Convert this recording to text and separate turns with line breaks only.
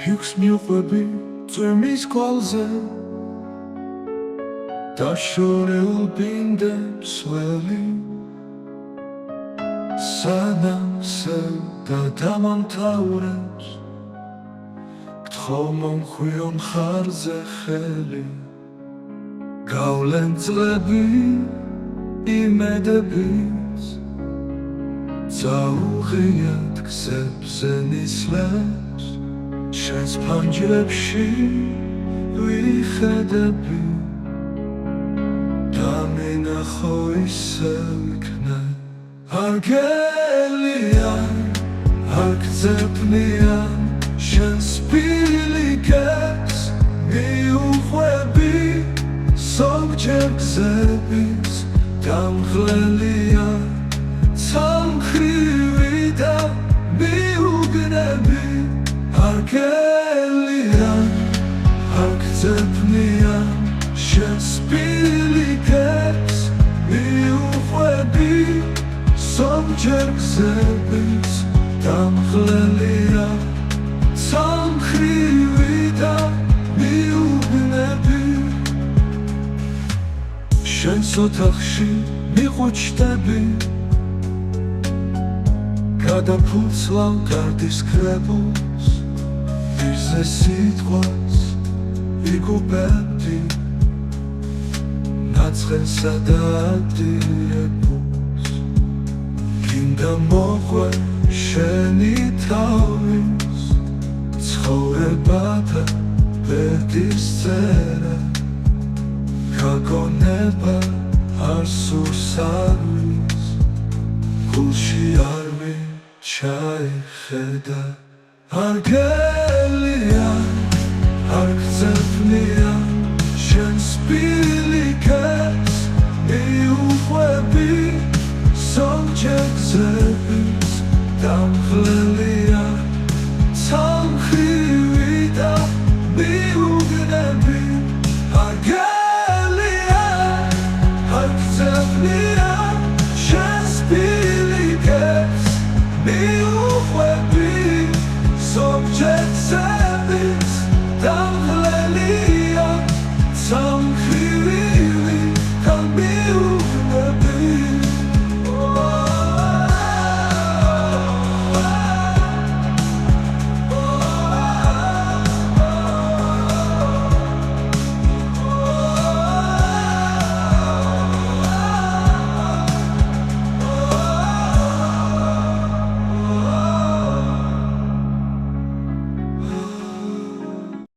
Hughes miuqvები წვიმის გვალზე დაშორეულ ბინდებს ველი სანამ სევდა დამამთავრებს გთხოვ მომხვიო მხარზე ხელი გავლენ წლები იმედების წაუღიათ გზებზე ნისლებს შენს ფანჯრებში ვიხედები დამინახო ისევ იქნე არ გელიან არ გძებნიან შენს პირილიკებს მიუყვები ზოგჯერ გზების დამღლელია ცალმხრივი და მიუგნები არ გელიან არ გძებნიან შენს პირილიკებს მიუყვები ზოგჯერ გზების დამღლელია ცალმხრივი და მიუგნები შენს ოთახში მიყუჩდები გადაფუცლავ გარდის კრებულს ისე სიტყვას ვიგუბებდი ნაცხენსა და ადიებულს გინდა მოყვე შენი თავის ცხოვრებათა ბედის წერა გაგონება არ სურს არის გულში არ ჩაიხედა არ გელიან არ გძებნიან შენს პირილიკებს მიუყვები ზოგჯერ გზების დამღლელი